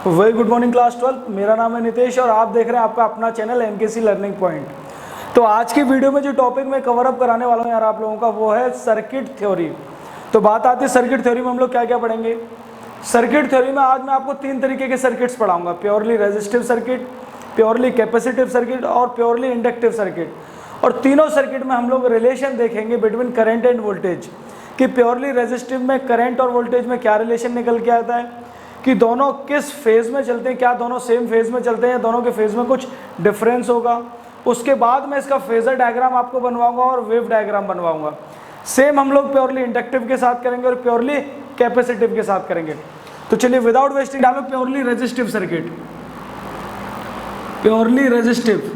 Very good morning class 12। मेरा नाम है नितेश और आप देख रहे हैं आपका अपना चैनल एमकेसी लर्निंग पॉइंट। तो आज की वीडियो में जो टॉपिक मैं कवर अप कराने वाला हूं यार आप लोगों का, वो है सर्किट थ्योरी। तो बात आती है सर्किट थ्योरी में हम लोग क्या क्या पढ़ेंगे। सर्किट थ्योरी में आज मैं आपको 3 तरीके के सर्किट्स पढ़ाऊंगा, purely resistive circuit, purely capacitive circuit और प्योरली इंडक्टिव सर्किट। और तीनों सर्किट में हम लोग रिलेशन देखेंगे बिटवीन करंट एंड वोल्टेज, कि प्योरली रेजिस्टिव में करंट और वोल्टेज में क्या रिलेशन निकल के आता है, कि दोनों किस फेज में चलते हैं, क्या दोनों सेम फेज में चलते हैं, दोनों के फेज में कुछ डिफरेंस होगा। उसके बाद मैं इसका फेजर डायग्राम आपको बनवाऊंगा और वेव डायग्राम बनवाऊंगा। सेम हम लोग प्योरली इंडक्टिव के साथ करेंगे और प्योरली कैपेसिटिव के साथ करेंगे। तो चलिए without wasting time purely resistive circuit, purely resistive.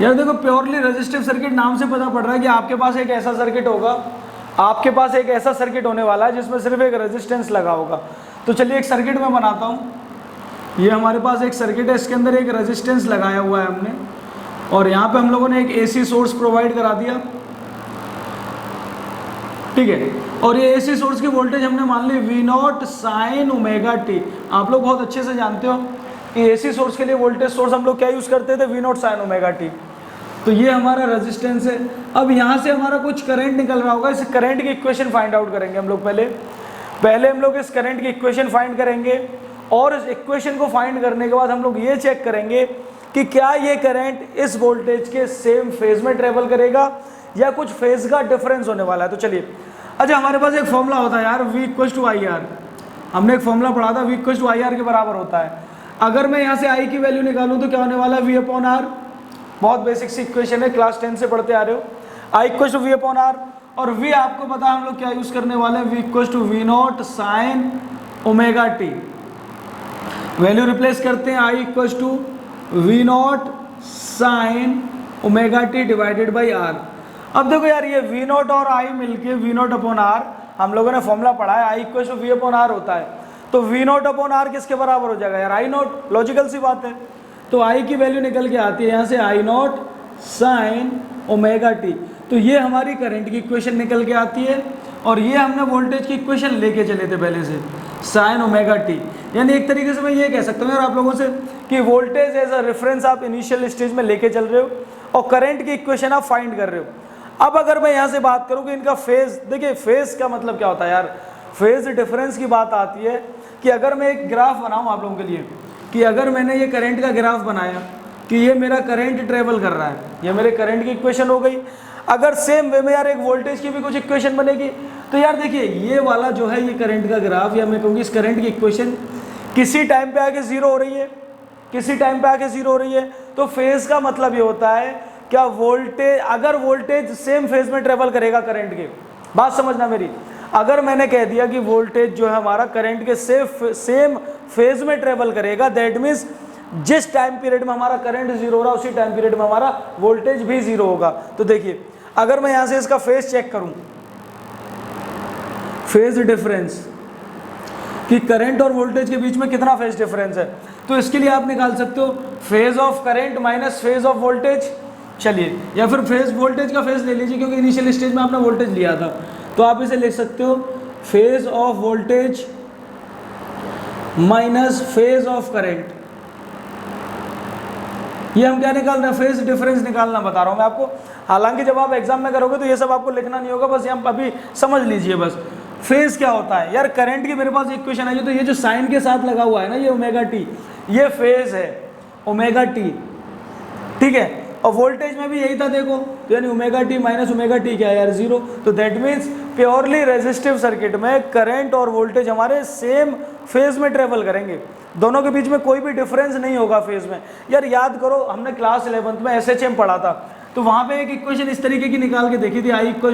यार देखो, प्योरली रेजिस्टिव सर्किट नाम से पता पड़ रहा है कि आपके पास एक ऐसा सर्किट होगा, आपके पास एक ऐसा सर्किट होने वाला है जिसमें सिर्फ एक रेजिस्टेंस लगा होगा। तो चलिए एक सर्किट मैं बनाता हूँ। ये हमारे पास एक सर्किट है, इसके अंदर एक रेजिस्टेंस लगाया हुआ है हमने, और यहाँ पे हम लोगों ने एक एसी सोर्स प्रोवाइड करा दिया, ठीक है। और ये एसी सोर्स की वोल्टेज हमने मान ली V0 sin ओमेगा टी। आप लोग बहुत अच्छे से जानते हो कि एसी सोर्स के लिए वोल्टेज सोर्स हम लोग क्या यूज़ करते थे, V0 sin ओमेगा टी। तो ये हमारा रेजिस्टेंस है। अब यहाँ से हमारा कुछ करंट निकल रहा होगा, इस करंट की इक्वेशन फाइंड आउट करेंगे हम लोग। पहले हम लोग इस करंट की इक्वेशन फाइंड करेंगे, और इस इक्वेशन को फाइंड करने के बाद हम लोग ये चेक करेंगे कि क्या ये करंट इस वोल्टेज के सेम फेज में ट्रेवल करेगा या कुछ फेज का डिफरेंस होने वाला है। तो चलिए, अच्छा हमारे पास एक फॉर्मूला होता है यार, V = IR। हमने एक फॉर्मूला पढ़ा था, V = IR के बराबर होता है। अगर मैं यहाँ से I की वैल्यू निकालूँ तो क्या होने वाला है, V/R। बहुत बेसिक सी इक्वेशन है, क्लास 10 से पढ़ते आ रहे हो। I = V/R, और V आपको पता है हम लोग क्या यूज़ करने वाले हैं, V = V0 sin omega T. Value replace करते हैं, I = V0 sin omega T divided by R। अब देखो यार, ये V0 और I मिलके V0/R हम लोगों ने फॉर्मूला पढ़ा है, I = V/R होता है। तो V0/R किसके बराबर हो जाएगा यार, I0। लॉजिकल सी बात है। तो I की वैल्यू निकल के आती है यहाँ से I0 sin ओमेगा टी। तो ये हमारी करंट की इक्वेशन निकल के आती है, और ये हमने वोल्टेज की इक्वेशन लेके चले थे पहले से, sin ओमेगा टी। यानी एक तरीके से मैं ये कह सकता हूँ यार आप लोगों से कि वोल्टेज एज अ रेफरेंस आप इनिशियल स्टेज में लेके चल रहे हो और करंट की इक्वेशन आप फाइंड कर रहे हो। अब अगर मैं यहाँ से बात करूँ कि इनका फेज, देखिए फेज का मतलब क्या होता है यार, फेज डिफरेंस की बात आती है कि अगर मैं एक ग्राफ बनाऊँ आप लोगों के लिए, कि अगर मैंने ये करंट का ग्राफ बनाया कि ये मेरा करंट ट्रेवल कर रहा है, ये मेरे करंट की इक्वेशन हो गई। अगर सेम वे में यार एक वोल्टेज की भी कुछ इक्वेशन बनेगी, तो यार देखिए ये वाला जो है ये करंट का ग्राफ, या मैं कहूँगी इस करंट की इक्वेशन किसी टाइम पे आके जीरो हो रही है, किसी टाइम पे आके जीरो हो रही है। तो फेज का मतलब ये होता है क्या, वोल्टेज, अगर वोल्टेज सेम फेज में ट्रेवल करेगा करंट के, बात समझना मेरी। अगर मैंने कह दिया कि वोल्टेज जो है हमारा करंट के सेम फेज में ट्रेवल करेगा, दैट मीन्स जिस टाइम पीरियड में हमारा करंट जीरो हो रहा है उसी टाइम पीरियड में हमारा वोल्टेज भी जीरो होगा। तो देखिए, अगर मैं यहां से इसका फेज चेक करूं, फेज डिफरेंस, कि करंट और वोल्टेज के बीच में कितना फेज डिफरेंस है, तो इसके लिए आप निकाल सकते हो phase of current minus phase of voltage. चलिए, या फिर फेज वोल्टेज का फेज ले लीजिए, क्योंकि इनिशियल स्टेज में आपने वोल्टेज लिया था, तो आप इसे लिख सकते हो phase of voltage minus phase of current. ये हम क्या निकाल रहे हैं, फेज डिफरेंस निकालना बता रहा हूं मैं आपको। हालांकि जब आप एग्जाम में करोगे तो ये सब आपको लिखना नहीं होगा, बस ये हम अभी समझ लीजिए बस फेज क्या होता है। यार करंट की मेरे पास इक्वेशन है, तो ये जो साइन के साथ लगा हुआ है ना, ये ओमेगा टी, ये फेज है ओमेगा टी, ठीक है। और वोल्टेज में भी यही था देखो, तो यानी omega T minus omega T क्या है यार, जीरो। तो that means purely resistive circuit में करंट और वोल्टेज हमारे सेम फेज में ट्रेवल करेंगे, दोनों के बीच में कोई भी डिफरेंस नहीं होगा फेज में। यार याद करो, हमने क्लास 11th में SHM पढ़ा था, तो वहाँ पे एक इक्वेशन इस तरीके की निकाल के देखी थी, I =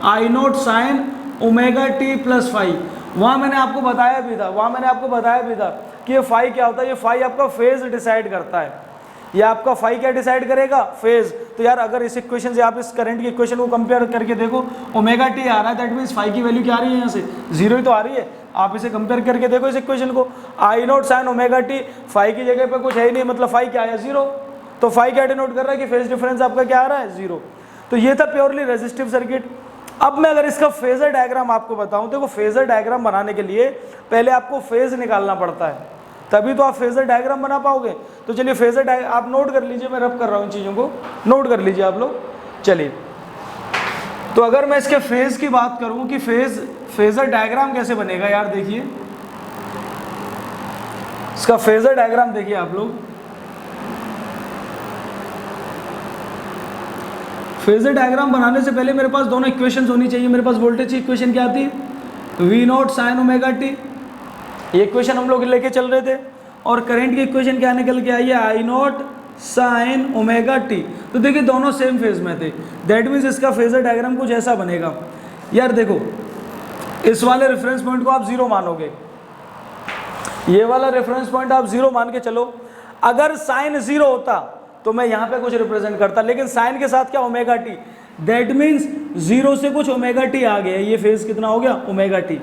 I0 sin omega T plus phi. वहाँ मैंने आपको बताया भी था, कि ये फाई क्या होता है। ये फाई आपका फेज डिसाइड करता है, ये आपका फाई क्या डिसाइड करेगा, फेज। तो यार अगर इस इक्वेशन से आप इस करंट की इक्वेशन को कंपेयर करके देखो, ओमेगा टी आ रहा है, दैट मीन्स फाई की वैल्यू क्या आ रही है, यहाँ से जीरो ही तो आ रही है। आप इसे कंपेयर करके देखो इस इक्वेशन को, I0 sin omega T, phi की जगह पे कुछ है ही नहीं, मतलब फाई क्या है, जीरो। तो फाई क्या डिनोट कर रहा है कि फेज डिफरेंस आपका क्या आ रहा है, जीरो। तो ये था प्योरली रेजिस्टिव सर्किट। अब मैं अगर इसका फेजर डायग्राम आपको बताऊं, देखो फेजर डायग्राम बनाने के लिए पहले आपको फेज निकालना पड़ता है, तभी तो आप फेजर डायग्राम बना पाओगे। तो चलिए फेजर डायग्राम आप नोट कर लीजिए, मैं रब कर रहा हूँ इन चीज़ों को, नोट कर लीजिए आप लोग। चलिए, तो अगर मैं इसके फेज की बात करूं कि फेजर डायग्राम कैसे बनेगा यार, देखिए इसका फेजर डायग्राम देखिए आप लोग। फेजर डायग्राम बनाने से पहले मेरे पास दोनों इक्वेशंस होनी चाहिए। मेरे पास वोल्टेज की इक्वेशन क्या थी, V not sine omega t, ये इक्वेशन हम लोग लेके चल रहे थे। और करंट की इक्वेशन क्या निकल के आई है, आई नॉट साइन ओमेगा टी। तो देखिए दोनों सेम फेज में थे, दैट मीन्स इसका फेजर डायग्राम कुछ ऐसा बनेगा। यार देखो, इस वाले रेफरेंस पॉइंट को आप जीरो मानोगे, ये वाला रेफरेंस पॉइंट आप जीरो मान के चलो। अगर साइन जीरो होता तो मैं यहाँ पे कुछ रिप्रेजेंट करता, लेकिन साइन के साथ क्या, omega T, that means zero से कुछ ओमेगा टी आ गया, ये फेज कितना हो गया, ओमेगा टी।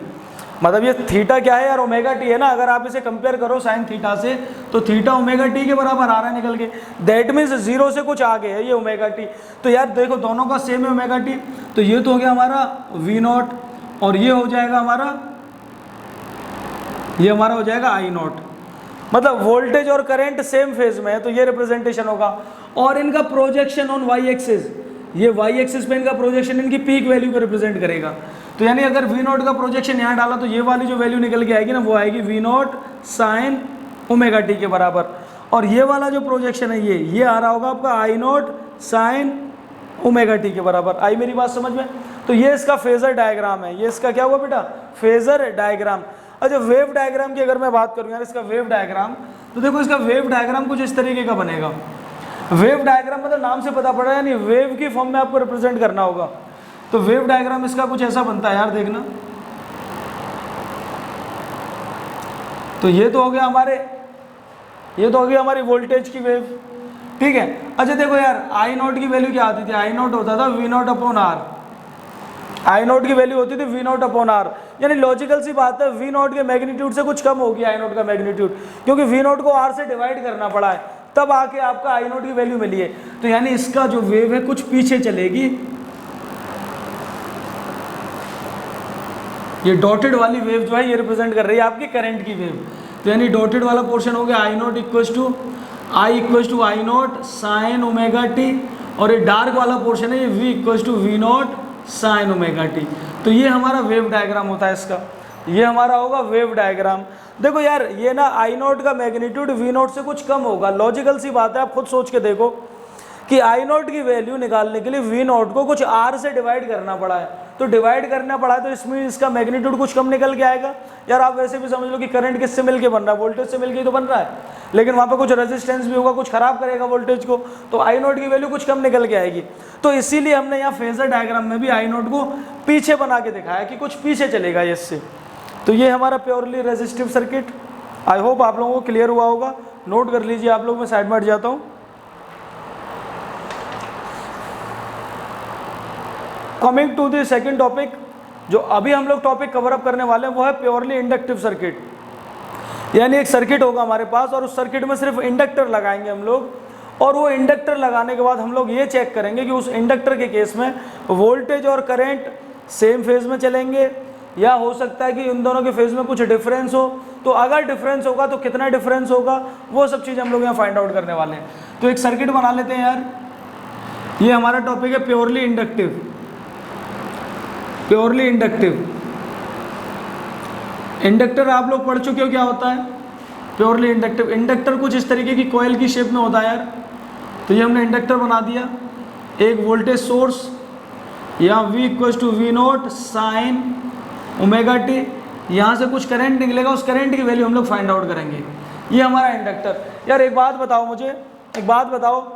मतलब ये थीटा क्या है यार, ओमेगा टी है ना। अगर आप इसे कंपेयर करो साइन थीटा से, तो थीटा ओमेगा टी के बराबर आ रहा है निकल के, दैट मीन्स जीरो से कुछ आ गया है ये ओमेगा टी। तो यार देखो दोनों का सेम है ओमेगा टी, तो ये तो हो गया हमारा वी नॉट, और ये हो जाएगा हमारा, ये हमारा हो जाएगा आई नॉट। मतलब वोल्टेज और करंट सेम फेज में है, तो ये रिप्रेजेंटेशन होगा। और इनका प्रोजेक्शन ऑन वाई एक्सिस, ये वाई एक्सिस पे इनका प्रोजेक्शन इनकी पीक वैल्यू को रिप्रेजेंट करेगा। तो यानी अगर वी नॉट का प्रोजेक्शन यहाँ डाला तो ये वाली जो वैल्यू निकल के आएगी ना, वो आएगी V not sine omega t के बराबर। और ये वाला जो प्रोजेक्शन है ये आ रहा होगा आपका आई नॉट साइन ओमेगा टी के बराबर। आई मेरी बात समझ में? तो ये इसका फेजर डायग्राम है, ये इसका क्या हुआ बेटा, फेजर डायग्राम। अच्छा, वेव डायग्राम की अगर मैं बात करूँ यार, इसका वेव डायग्राम, तो देखो इसका वेव डायग्राम कुछ इस तरीके का बनेगा। वेव डायग्राम मतलब नाम से पता पड़ रहा है, यानी वेव की फॉर्म में आपको रिप्रेजेंट करना होगा। तो वेव डायग्राम इसका कुछ ऐसा बनता है यार, देखना। तो ये तो हो गया हमारे, ये तो हो गई हमारी वोल्टेज की वेव, ठीक है। अच्छा देखो यार, आई नॉट की वैल्यू क्या आती थी, आई नॉट होता था V not upon R, I naught की वैल्यू होती थी वी नॉट अपॉन आर। यानी लॉजिकल सी बात है, वी नॉट के मैग्नीट्यूड से कुछ कम होगी आई नॉट का मैग्नीट्यूड, क्योंकि वी नॉट को आर से डिवाइड करना पड़ा है, तब आके आपका आई नॉट की वैल्यू मिली है। तो यानी इसका जो वेव है कुछ पीछे चलेगी, ये डॉटेड वाली वेव जो है ये रिप्रेजेंट कर रही है आपकी करंट की वेव। तो यानी डॉटेड वाला पोर्शन हो गया I nought equals to I nought sine omega T, और ये डार्क वाला पोर्शन है ये V equals to V not sine omega T. तो ये हमारा वेव डायग्राम होता है इसका, ये हमारा होगा वेव डायग्राम। देखो यार, ये ना आई नॉट का मैग्नीट्यूड वी नॉट से कुछ कम होगा, लॉजिकल सी बात है, आप खुद सोच के देखो कि आई नॉट की वैल्यू निकालने के लिए वी नॉट को कुछ आर से डिवाइड करना पड़ा है, तो डिवाइड करना पड़ा है, तो इसमें इसका मैग्नीट्यूड कुछ कम निकल के आएगा। यार आप वैसे भी समझ लो कि करंट किससे मिलके बन रहा है, वोल्टेज से मिलके तो बन रहा है, लेकिन वहाँ पे कुछ रेजिस्टेंस भी होगा, कुछ खराब करेगा वोल्टेज को, तो आई नॉट की वैल्यू कुछ कम निकल के आएगी। तो इसीलिए हमने यहाँ फेजर डायग्राम में भी आई नॉट को पीछे बना के दिखाया कि कुछ पीछे चलेगा इससे। तो ये हमारा purely resistive circuit, I hope आप लोगों को क्लियर हुआ होगा। नोट कर लीजिए आप लोग, मैं साइड में हट जाता हूँ। Coming to the second topic, जो अभी हम लोग टॉपिक कवर अप करने वाले हैं वो है प्योरली इंडक्टिव सर्किट। यानी एक सर्किट होगा हमारे पास और उस सर्किट में सिर्फ इंडक्टर लगाएंगे हम लोग, और वो इंडक्टर लगाने के बाद हम लोग ये चेक करेंगे कि उस इंडक्टर के केस में वोल्टेज और करंट सेम फेज में चलेंगे, या हो सकता है कि इन दोनों के फेज में कुछ डिफरेंस हो, तो अगर डिफरेंस होगा तो कितना डिफरेंस होगा, वो सब चीज़ हम लोग यहाँ फाइंड आउट करने वाले हैं। तो एक सर्किट बना लेते हैं यार, ये हमारा टॉपिक है purely inductive. Purely inductive, inductor आप लोग पढ़ चुके हो क्या होता है प्योरली इंडक्टिव। इंडक्टर कुछ इस तरीके की कॉइल की शेप में होता है यार। तो ये हमने इंडक्टर बना दिया, एक वोल्टेज सोर्स, या V equals to V not sine omega T, यहाँ से कुछ करंट निकलेगा, उस करंट की वैल्यू हम लोग फाइंड आउट करेंगे। ये हमारा इंडक्टर। यार एक बात बताओ मुझे, एक बात बताओ,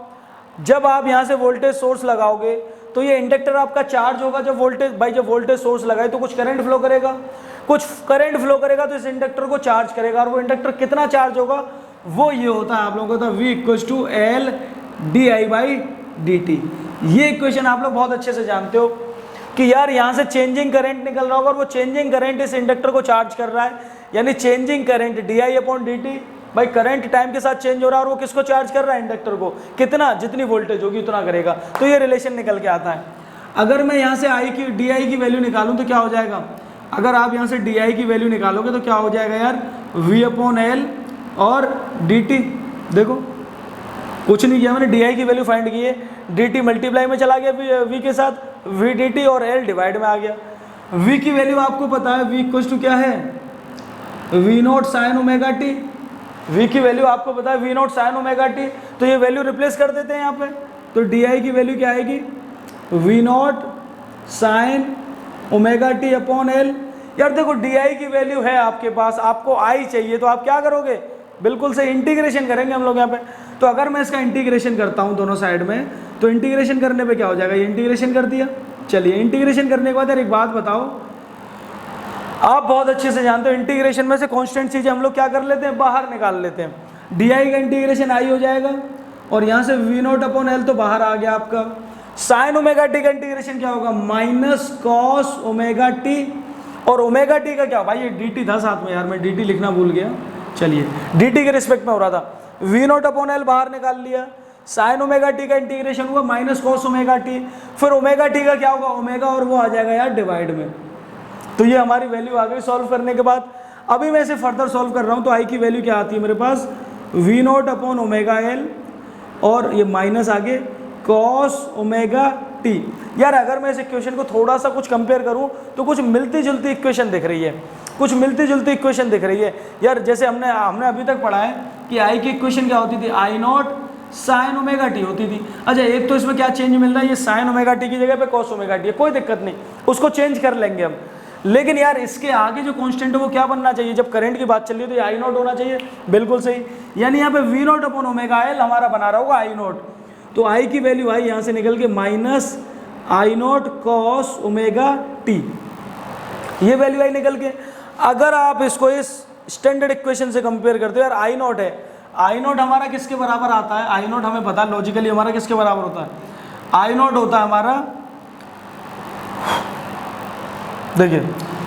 जब आप यहाँ से वोल्टेज सोर्स लगाओगे तो ये इंडक्टर आपका चार्ज होगा। जब वोल्टेज सोर्स लगाए तो कुछ करंट फ्लो करेगा, कुछ करंट फ्लो करेगा तो इस इंडक्टर को चार्ज करेगा, और वो इंडक्टर कितना चार्ज होगा वो ये होता है आप लोगों का V equals to L d I by d t. ये इक्वेशन आप लोग बहुत अच्छे से जानते हो कि यार यहाँ से चेंजिंग करंट निकल रहा होगा और वो चेंजिंग करंट इस इंडक्टर को चार्ज कर रहा है, यानी changing current D I upon D T. भाई करंट टाइम के साथ चेंज हो रहा है और वो किसको चार्ज कर रहा है, इंडक्टर को। कितना, जितनी वोल्टेज होगी उतना करेगा। तो ये रिलेशन निकल के आता है। अगर मैं यहाँ से आई की डी आई की वैल्यू निकालूँ तो क्या हो जाएगा, अगर आप यहाँ से डी आई की वैल्यू निकालोगे तो क्या हो जाएगा यार, वी अपॉन एल और डी टी। देखो कुछ नहीं किया मैंने, डी आई की वैल्यू फाइंड की है, डी टी मल्टीप्लाई में चला गया वी के साथ, वी डी टी और एल डिवाइड में आ गया। वी की वैल्यू आपको पता है, वी इक्वल्स टू क्या है, V not sine omega t. V की वैल्यू आपको पता है V not sine omega T, तो ये वैल्यू रिप्लेस कर देते हैं यहाँ पे, तो डी आई की वैल्यू क्या आएगी, V not sine omega T upon L. यार देखो डी आई की वैल्यू है आपके पास, आपको आई चाहिए, तो आप क्या करोगे, बिल्कुल से इंटीग्रेशन करेंगे हम लोग यहाँ पे। तो अगर मैं इसका इंटीग्रेशन करता हूँ दोनों साइड में, तो इंटीग्रेशन करने पे क्या हो जाएगा, ये इंटीग्रेशन कर दिया। चलिए इंटीग्रेशन करने के बाद यार एक बात बताओ, आप बहुत अच्छे से जानते हो इंटीग्रेशन में से कांस्टेंट चीजें हम लोग क्या कर लेते हैं, बाहर निकाल लेते हैं। डी आई का इंटीग्रेशन आई हो जाएगा और यहाँ से वी नॉट अपॉन एल तो बाहर आ गया आपका। साइन ओमेगा टी का इंटीग्रेशन क्या होगा, माइनस कॉस ओमेगा टी, और ओमेगा टी का क्या, भाई ये डी टी था साथ में यार, मैं डी टी लिखना भूल गया। चलिए डी टी के रिस्पेक्ट में हो रहा था, वी नॉट अपॉन एल बाहर निकाल लिया, साइन ओमेगा टी का इंटीग्रेशन हुआ माइनस कॉस ओमेगा टी, फिर ओमेगा टी का क्या होगा, ओमेगा और वो आ जाएगा यार डिवाइड में। तो ये हमारी वैल्यू आ गई सॉल्व करने के बाद। अभी मैं इसे फर्दर सॉल्व कर रहा हूँ, तो आई की वैल्यू क्या आती है मेरे पास, V not upon omega L और ये माइनस आगे कॉस ओमेगा टी। यार अगर मैं इस इक्वेशन को थोड़ा सा कुछ कंपेयर करूँ तो कुछ मिलती जुलती इक्वेशन दिख रही है, कुछ मिलती जुलती इक्वेशन दिख रही है यार। जैसे हमने अभी तक पढ़ा है कि आई की इक्वेशन क्या होती थी, आई नॉट साइन ओमेगा टी होती थी। अच्छा एक तो इसमें क्या चेंज मिल रहा है, ये साइन ओमेगा टी की जगह पे कॉस ओमेगा टी है, कोई दिक्कत नहीं, उसको चेंज कर लेंगे हम। लेकिन यार इसके आगे जो कांस्टेंट है वो क्या बनना चाहिए, जब करंट की बात चल रही है तो ये आई नॉट होना चाहिए, बिल्कुल सही। यानी यहाँ पे V not upon omega L हमारा बना रहा होगा आई नॉट, तो आई की वैल्यू आई यहाँ से निकल के माइनस आई नॉट कॉस ओमेगा टी, ये वैल्यू आई निकल के। अगर आप इसको इस स्टैंडर्ड इक्वेशन से कंपेयर करते हो, यार आई नॉट है, आई नॉट हमारा किसके बराबर आता है, आई नॉट हमें पता है लॉजिकली हमारा किसके बराबर होता है, आई नॉट होता है हमारा, देखिए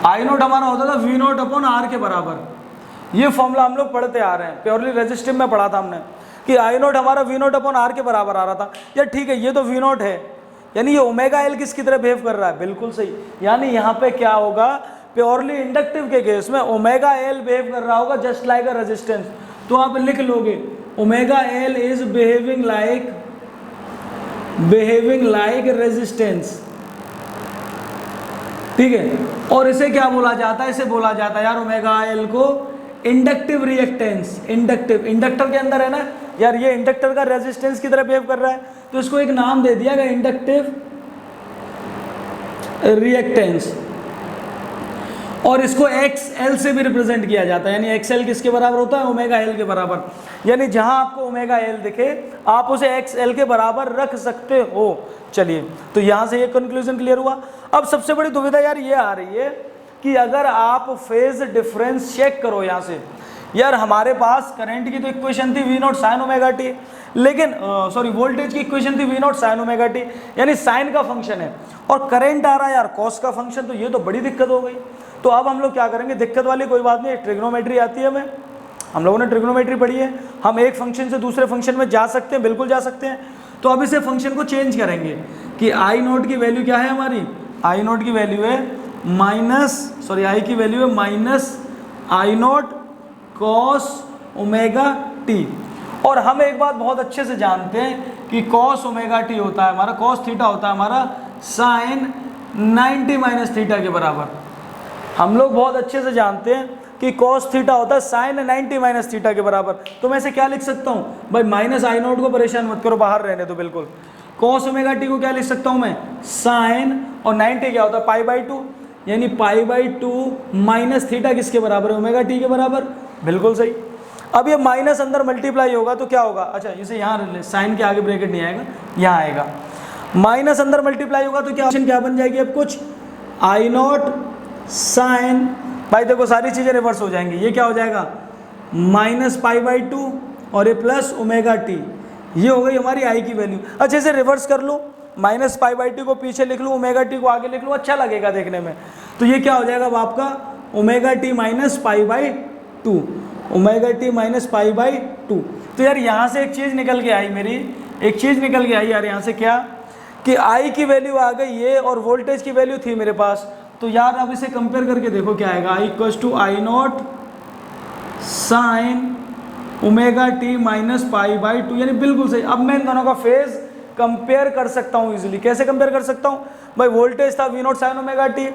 आई नॉट हमारा होता था वी नॉट अपॉन आर के बराबर। ये फॉर्मूला हम लोग पढ़ते आ रहे हैं, प्योरली रेजिस्टिव में पढ़ा था हमने कि आई नॉट हमारा वी नॉट अपॉन आर के बराबर आ रहा था। यार ठीक है, ये तो वी नॉट है, यानी ये ओमेगा एल किसकी तरह बिहेव कर रहा है, बिल्कुल सही। यानी यहाँ पे क्या होगा, प्योरली इंडक्टिव के केस में ओमेगा एल बिहेव कर रहा होगा जस्ट लाइक अ रेजिस्टेंस। तो आप लिख लोगे omega L is behaving like resistance, ठीक है। और इसे क्या बोला जाता है, इसे बोला जाता है यार ओमेगा एल को इंडक्टिव रिएक्टेंस। इंडक्टर के अंदर है ना यार, ये इंडक्टर का रेजिस्टेंस की तरह बिहेव कर रहा है, तो इसको एक नाम दे दिया गया इंडक्टिव रिएक्टेंस। और इसको XL से भी रिप्रेजेंट किया जाता है, यानी XL किसके बराबर होता है, ओमेगा एल के बराबर। यानी जहां आपको ओमेगा एल दिखे आप उसे XL के बराबर रख सकते हो। चलिए तो यहां से ये कंक्लूजन क्लियर हुआ। अब सबसे बड़ी दुविधा यार ये आ रही है कि अगर आप फेज डिफरेंस चेक करो यहाँ से, यार हमारे पास करंट की तो इक्वेशन थी V not sine omega T, लेकिन वोल्टेज की इक्वेशन थी V not sine omega T, यानी साइन का फंक्शन है, और करंट आ रहा है यार कॉस का फंक्शन, तो ये तो बड़ी दिक्कत हो गई। तो अब हम लोग क्या करेंगे, दिक्कत वाली कोई बात नहीं, ट्रिग्नोमेट्री आती है हमें, हम लोगों ने ट्रिग्नोमेट्री पढ़ी है, हम एक फंक्शन से दूसरे फंक्शन में जा सकते हैं, बिल्कुल जा सकते हैं। तो अब इसे फंक्शन को चेंज करेंगे कि आई नॉट की वैल्यू क्या है हमारी, आई नॉट की वैल्यू है आई की वैल्यू है माइनस आई नॉट कॉस ओमेगा टी। और हम एक बात बहुत अच्छे से जानते हैं कि कॉस ओमेगा टी होता है हमारा, कॉस थीटा होता है हमारा साइन 90 माइनस थीटा के बराबर। हम लोग बहुत अच्छे से जानते हैं कि कॉस थीटा होता है साइन 90 माइनस थीटा के बराबर। तो मैं इसे क्या लिख सकता हूँ भाई, माइनस आई नॉट को परेशान मत करो, बाहर रहने दो बिल्कुल। कॉस ओमेगा टी को क्या लिख सकता हूँ मैं, साइन, और 90 क्या होता है पाई बाई 2, यानी पाई बाई 2 माइनस थीटा किसके बराबर है, ओमेगा टी के बराबर, बिल्कुल सही। अब ये माइनस अंदर मल्टीप्लाई होगा तो क्या होगा, अच्छा इसे यहाँ साइन के आगे ब्रैकेट नहीं आएगा, यहाँ आएगा, माइनस अंदर मल्टीप्लाई होगा तो क्या बन जाएगी, अब कुछ आई नॉट साइन, भाई देखो सारी चीज़ें रिवर्स हो जाएंगी, ये क्या हो जाएगा माइनस पाई बाई 2 और ये प्लस ओमेगा टी, ये हो गई हमारी आई की वैल्यू। अच्छा इसे रिवर्स कर लूँ, माइनस पाई बाई 2 को पीछे लिख लूँ, ओमेगा टी को आगे लिख लूँ, अच्छा लगेगा देखने में। तो ये क्या हो जाएगा अब आपका omega T minus pi by 2, omega T minus pi by 2। तो यार यहाँ से एक चीज़ निकल के आई मेरी, एक चीज़ निकल के आई यार यहाँ से क्या, कि आई की वैल्यू आ गई ये और वोल्टेज की वैल्यू थी मेरे पास, तो यार अब इसे कंपेयर करके देखो क्या आएगा, I equal to I nought sine omega T minus pi by two, यानी बिल्कुल सही। अब मैं इन दोनों का फेज कंपेयर कर सकता हूँ इजीली। कैसे कंपेयर कर सकता हूँ भाई, वोल्टेज था V not sine omega T,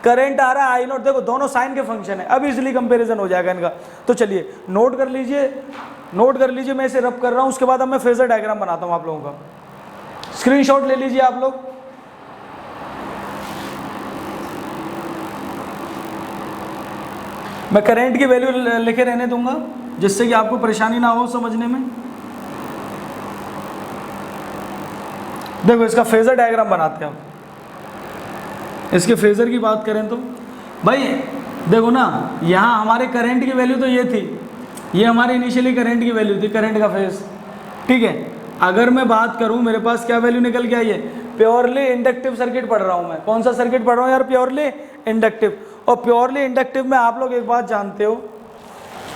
current आ रहा है आई नॉट, देखो दोनों साइन के फंक्शन है, अब इजीली कंपैरिजन हो जाएगा इनका। तो चलिए नोट कर लीजिए, मैं इसे रब कर रहा हूँ, उसके बाद अब मैं फेजर डायग्राम बनाता हूँ आप लोगों का। स्क्रीनशॉट ले लीजिए आप लोग। मैं करंट की वैल्यू लिखे रहने दूंगा जिससे कि आपको परेशानी ना हो समझने में। देखो इसका फेजर डायग्राम बनाते हैं हम। इसके फेजर की बात करें तो भाई देखो ना, यहाँ हमारे करंट की वैल्यू तो ये थी, ये हमारी इनिशियली करंट की वैल्यू थी, करंट का फेज, ठीक है। अगर मैं बात करूँ मेरे पास क्या वैल्यू निकल के आई है, प्योरली इंडक्टिव सर्किट पढ़ रहा हूँ मैं। कौन सा सर्किट पढ़ रहा हूँ यार, प्योरली इंडक्टिव। और प्योरली इंडक्टिव में आप लोग एक बात जानते हो,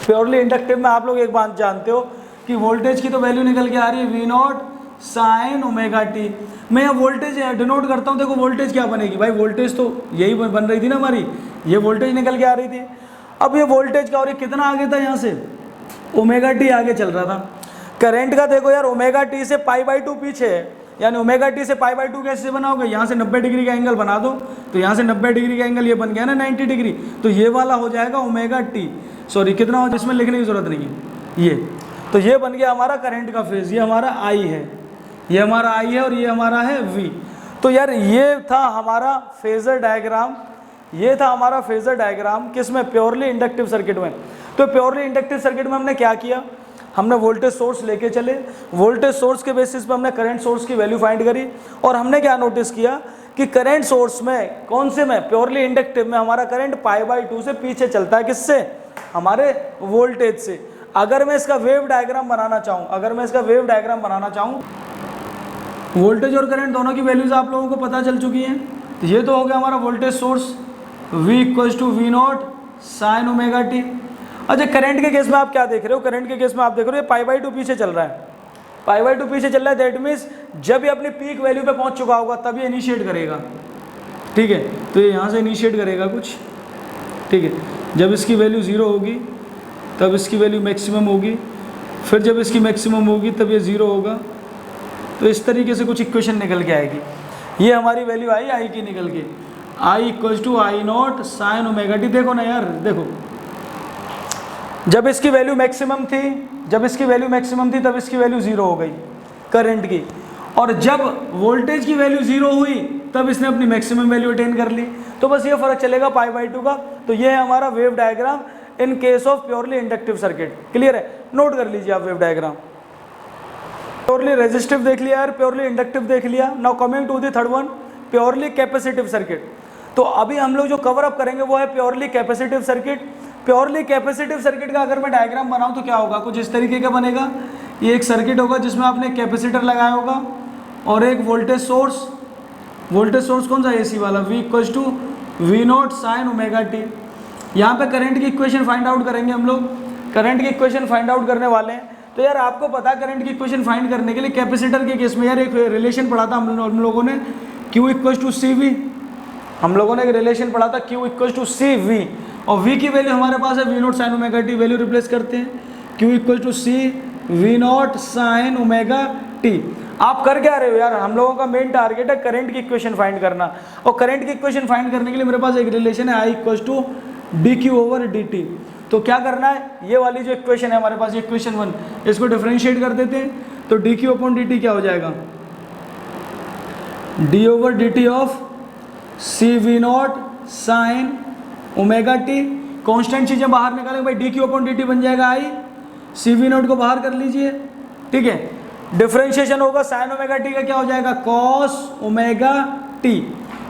प्योरली इंडक्टिव में आप लोग एक बात जानते हो कि वोल्टेज की तो वैल्यू निकल के आ रही है V not sine omega T. मैं यहाँ वोल्टेज डिनोट करता हूँ, देखो वोल्टेज क्या बनेगी भाई, वोल्टेज तो यही बन रही थी ना हमारी, ये वोल्टेज निकल के आ रही थी। अब ये वोल्टेज का और ये कितना आगे था, यहाँ से ओमेगा टी आगे चल रहा था। करंट का देखो यार ओमेगा टी से पाई बाई टू पीछे है, यानी ओमेगा टी से पाई बाई टू कैसे बनाओगे, यहाँ से 90 डिग्री का एंगल बना दो, तो यहाँ से 90 डिग्री का एंगल ये बन गया ना 90 डिग्री, तो ये वाला हो जाएगा ओमेगा टी, सॉरी कितना हो, इसमें लिखने की जरूरत नहीं है ये। तो ये बन गया हमारा करंट का फेज, ये हमारा आई है, ये हमारा आई है और ये हमारा है वी। तो यार ये था हमारा फेजर डायग्राम, ये था हमारा फेजर डायग्राम किसमें, प्योरली इंडक्टिव सर्किट में। तो प्योरली इंडक्टिव सर्किट में हमने क्या किया, हमने वोल्टेज सोर्स लेके चले, वोल्टेज सोर्स के बेसिस पे हमने करंट सोर्स की वैल्यू फाइंड करी, और हमने क्या नोटिस किया कि करंट सोर्स में, कौन से में, प्योरली इंडक्टिव में हमारा करंट पाई बाई टू से पीछे चलता है, किससे, हमारे वोल्टेज से। अगर मैं इसका वेव डायग्राम बनाना चाहूँ, अगर मैं इसका वेव डायग्राम बनाना चाहूँ, वोल्टेज और करंट दोनों की वैल्यूज आप लोगों को पता चल चुकी हैं। तो ये तो हो गया हमारा voltage source V equals to V not sine omega T. अच्छा करंट के केस में आप क्या देख रहे हो, करंट के केस में आप देख रहे हो ये पाई बाई टू पीछे चल रहा है, पाई बाई टू पीछे चल रहा है, दैट मीन्स जब ये अपनी पीक वैल्यू पे पहुंच चुका होगा तब ये इनिशिएट करेगा, ठीक है। तो ये यहाँ से इनिशिएट करेगा कुछ, ठीक है। जब इसकी वैल्यू 0 होगी तब इसकी वैल्यू मैक्सिमम होगी, फिर जब इसकी मैक्सिमम होगी तब ये 0 होगा। तो इस तरीके से कुछ इक्वेशन निकल के आएगी। ये हमारी वैल्यू आई आई की निकल के, I equals to I nought sine omega T. देखो ना यार, देखो जब इसकी वैल्यू मैक्सिमम थी, जब इसकी वैल्यू मैक्सिमम थी तब इसकी वैल्यू 0 हो गई करंट की, और जब वोल्टेज की वैल्यू 0 हुई तब इसने अपनी मैक्सिमम वैल्यू अटेन कर ली। तो बस ये फर्क चलेगा पाई बाई टू का। तो ये है हमारा wave diagram in case of purely inductive circuit. Clear है, नोट कर लीजिए आप वेव डायग्राम। प्योरली रेजिस्टिव देख लिया यार, प्योरली इंडक्टिव देख लिया। Now coming to the third one, purely capacitive circuit. तो अभी हम लोग जो कवर अप करेंगे वो है purely capacitive circuit. Purely capacitive circuit का अगर मैं डायग्राम बनाऊं तो क्या होगा, कुछ इस तरीके का बनेगा। ये एक सर्किट होगा जिसमें आपने कैपेसिटर लगाया होगा और एक वोल्टेज सोर्स, वोल्टेज सोर्स कौन सा, एसी वाला, V equals to V not sine omega T. यहाँ पे करंट की इक्वेशन फाइंड आउट करेंगे हम लोग, करंट की इक्वेशन फाइंड आउट करने वाले हैं। तो यार आपको पता है करंट की इक्वेशन फाइंड करने के लिए कैपेसिटर के केस में यार एक रिलेशन पढ़ा था हम लोगों ने, Q equals to C V. हम लोगों ने एक रिलेशन पढ़ा था Q equals to C V, और V की वैल्यू हमारे पास है V not sine omega T. Value replace करते हैं, Q equals to C V not sine omega T. आप कर क्या रहे हो यार, हम लोगों का मेन टारगेट है करंट की इक्वेशन फाइंड करना, और करंट की इक्वेशन फाइंड करने के लिए मेरे पास एक रिलेशन है I equals to D Q over D T. तो क्या करना है, ये वाली जो इक्वेशन है हमारे पास, इक्वेशन 1, इसको डिफरेंशिएट कर देते हैं। तो D Q upon D T क्या हो जाएगा, D over D T of C V not sine omega T. Constant चीजें बाहर निकालेंगे भाई, D Q upon D T बन जाएगा आई, सी वी नॉट को बाहर कर लीजिए, ठीक है। डिफरेंशिएशन होगा साइन ओमेगा टी का क्या हो जाएगा, कॉस ओमेगा टी,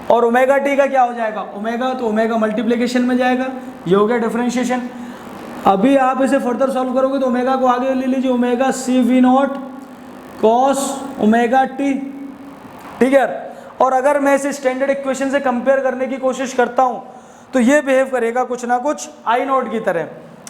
और ओमेगा टी का क्या हो जाएगा, ओमेगा, तो ओमेगा मल्टीप्लिकेशन में जाएगा। ये हो गया डिफरेंशिएशन। अभी आप इसे फर्दर सॉल्व करोगे तो ओमेगा को आगे ले लीजिए, omega C V naught cos omega T, ठीक है। और अगर मैं इसे स्टैंडर्ड इक्वेशन से कंपेयर करने की कोशिश करता हूं तो ये बिहेव करेगा कुछ ना कुछ आई नॉट की तरह।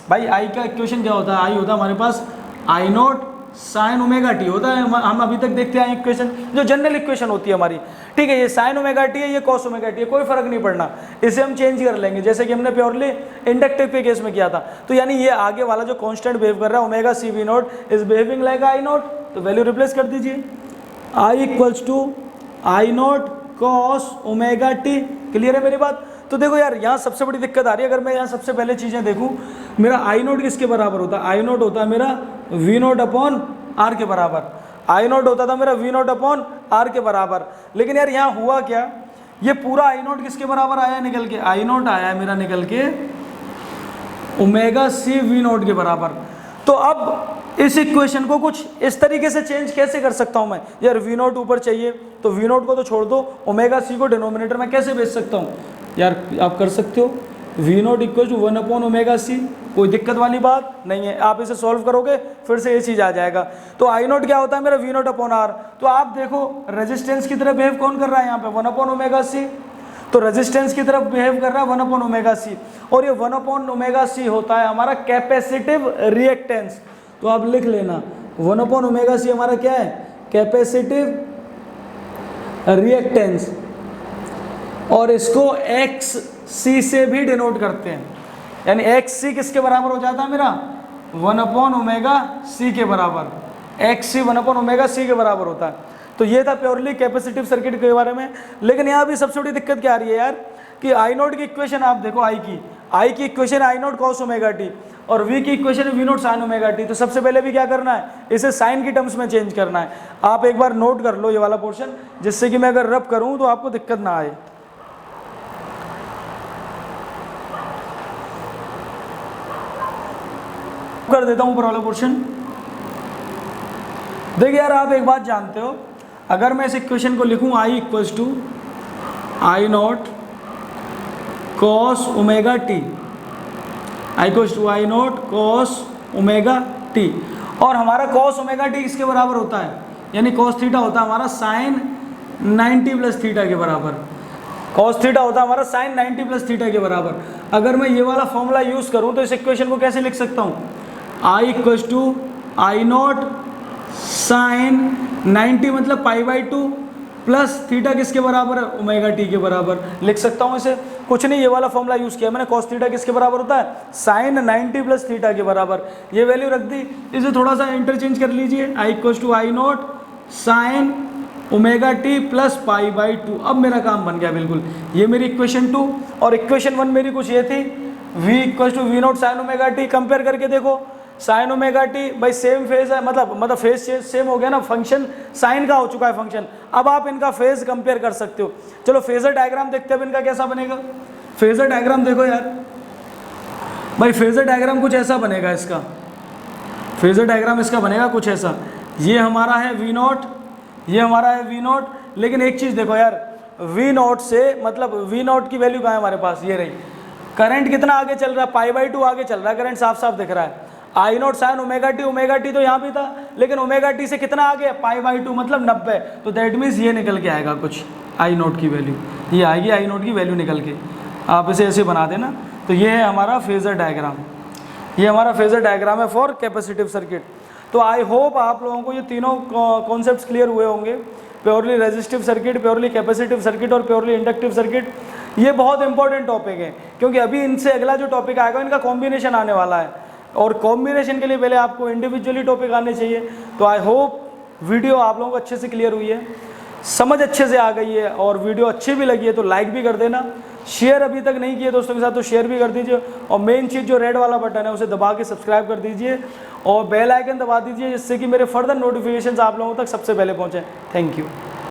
भाई आई का इक्वेशन क्या होता है, आई होता है हमारे पास आई नॉट साइन ओमेगा टी होता है। हम अभी तक देखते हैं इक्वेशन जो जनरल इक्वेशन होती है हमारी, ठीक है, ये साइन ओमेगा टी है, ये कॉस ओमेगा टी है, कोई फर्क नहीं पड़ना, इसे हम चेंज कर लेंगे जैसे कि हमने प्योरली इंडक्टिव के केस में किया था। तो यानी ये आगे वाला जो कांस्टेंट बिहेव कर रहा है omega C V nought is behaving like I nought, तो वैल्यू रिप्लेस कर दीजिए, I equals to I nought cos omega T. Clear है मेरी बात? तो देखो यार यहाँ सबसे बड़ी दिक्कत आ रही है, अगर मैं यहाँ सबसे पहले चीज़ें देखूँ, मेरा आई नोट किसके बराबर होता है? आई नोट होता है मेरा वी नोट अपॉन आर के बराबर, आई नोट होता था मेरा वी नोट अपॉन आर के बराबर। लेकिन यार यहाँ हुआ क्या, ये पूरा आई नोट किसके बराबर आया निकल के? आई नोट आया है मेरा निकल के ओमेगा सी वी नोट के बराबर। तो अब इस इक्वेशन को कुछ इस तरीके से चेंज कैसे कर सकता हूँ मैं? यार वी नोट ऊपर चाहिए तो वी नोट को तो छोड़ दो, ओमेगा सी को डिनोमिनेटर में कैसे भेज सकता हूँ? यार आप कर सकते हो, V naught equal to 1 upon omega C, कोई दिक्कत वाली बात नहीं है। आप इसे सॉल्व करोगे फिर से ये चीज़ आ जाएगा। तो आई नोट क्या होता है मेरा? V naught upon R. तो आप देखो रेजिस्टेंस की तरफ बिहेव कौन कर रहा है यहाँ पे? 1 अपॉन ओमेगा सी। तो रेजिस्टेंस की तरफ बिहेव कर रहा है 1 अपॉन ओमेगा सी, और ये 1 अपॉन ओमेगा सी होता है हमारा कैपेसिटिव रिएक्टेंस। तो आप लिख लेना 1 अपॉन ओमेगा सी हमारा क्या है? कैपेसिटिव रिएक्टेंस, और इसको एक्स सी से भी डिनोट करते हैं, यानी एक्स सी किसके बराबर हो जाता है मेरा? 1 अपॉन ओमेगा सी के बराबर, एक्स सी 1 अपॉन ओमेगा सी के बराबर होता है। तो ये था प्योरली कैपेसिटिव सर्किट के बारे में। लेकिन यहाँ भी सबसे बड़ी दिक्कत क्या आ रही है यार कि आई नोट की इक्वेशन आप देखो, आई की equation I naught cos omega T, और वी की equation V naught sine omega T. तो सबसे पहले भी क्या करना है? इसे साइन की टर्म्स में चेंज करना है। आप एक बार नोट कर लो ये वाला पोर्शन, जिससे कि मैं अगर रब करूँ तो आपको दिक्कत ना आए। कर देता हूं ऊपर वाला पोर्शन। देखिए यार आप एक बात जानते हो, अगर मैं इस इक्वेशन को लिखूं I equals to I nought cos omega T, I equals to I nought cos omega T, और हमारा कॉस ओमेगा टी किसके बराबर होता है? यानी कॉस थीटा होता है हमारा साइन 90 प्लस थीटा के बराबर। कॉस थीटा होता है हमारा साइन 90 प्लस थीटा के बराबर। अगर मैं ये वाला फॉर्मूला यूज करूं तो इस इक्वेशन को कैसे लिख सकता हूं? I equals to I nought sine 90 मतलब पाई बाई 2 प्लस थीटा किसके बराबर है? ओमेगा टी के बराबर लिख सकता हूँ इसे। कुछ नहीं, ये वाला फॉर्मूला यूज़ किया मैंने, कॉस थीटा किसके बराबर होता है? साइन 90 प्लस थीटा के बराबर। ये वैल्यू रख दी, इसे थोड़ा सा इंटरचेंज कर लीजिए, I equals to I nought sine omega T plus pi by 2। अब मेरा काम बन गया बिल्कुल। ये मेरी इक्वेशन 2, और इक्वेशन 1 मेरी कुछ ये थी, v equals to V not sine omega T. Compare करके देखो, साइन ओमेगा टी भाई सेम फेज है, मतलब फेज सेम हो गया ना, फंक्शन साइन का हो चुका है फंक्शन। अब आप इनका फेज कंपेयर कर सकते हो। चलो फेजर डायग्राम देखते हैं अब इनका कैसा बनेगा। फेजर डायग्राम देखो यार भाई, फेजर डायग्राम कुछ ऐसा बनेगा इसका। फेजर डायग्राम इसका बनेगा कुछ ऐसा, ये हमारा है वी नॉट, ये हमारा है वी नॉट। लेकिन एक चीज़ देखो यार, वी नॉट से मतलब वी नॉट की वैल्यू कहाँ है हमारे पास? ये रही। करंट कितना आगे चल रहा है? पाई बाई 2 आगे चल रहा है, करंट साफ साफ दिख रहा है। आई नॉट साइन ओमेगा टी तो यहाँ भी था, लेकिन ओमेगा टी से कितना आगे? पाई बाई 2 मतलब 90। तो दैट मीन्स ये निकल के आएगा कुछ आई नॉट की वैल्यू, ये आएगी आई नॉट की वैल्यू निकल के। आप इसे ऐसे बना देना। तो ये है हमारा फेजर डायग्राम, ये हमारा फेजर डायग्राम है फॉर कैपेसिटिव सर्किट। तो आई होप आप लोगों को ये तीनों कॉन्सेप्ट्स क्लियर हुए होंगे, purely resistive circuit, purely capacitive circuit और प्योरली इंडक्टिव सर्किट। ये बहुत इंपॉर्टेंट टॉपिक है, क्योंकि अभी इनसे अगला जो टॉपिक आएगा इनका कॉम्बिनेशन आने वाला है, और कॉम्बिनेशन के लिए पहले आपको इंडिविजुअली टॉपिक आने चाहिए। तो आई होप वीडियो आप लोगों को अच्छे से क्लियर हुई है, समझ अच्छे से आ गई है, और वीडियो अच्छी भी लगी है तो लाइक भी कर देना। शेयर अभी तक नहीं किए दोस्तों के साथ तो शेयर भी कर दीजिए, और मेन चीज़ जो रेड वाला बटन है उसे दबा के सब्सक्राइब कर दीजिए, और बेल आइकन दबा दीजिए, जिससे कि मेरे फर्दर नोटिफिकेशंस आप लोगों तक सबसे पहले पहुँचें। Thank you.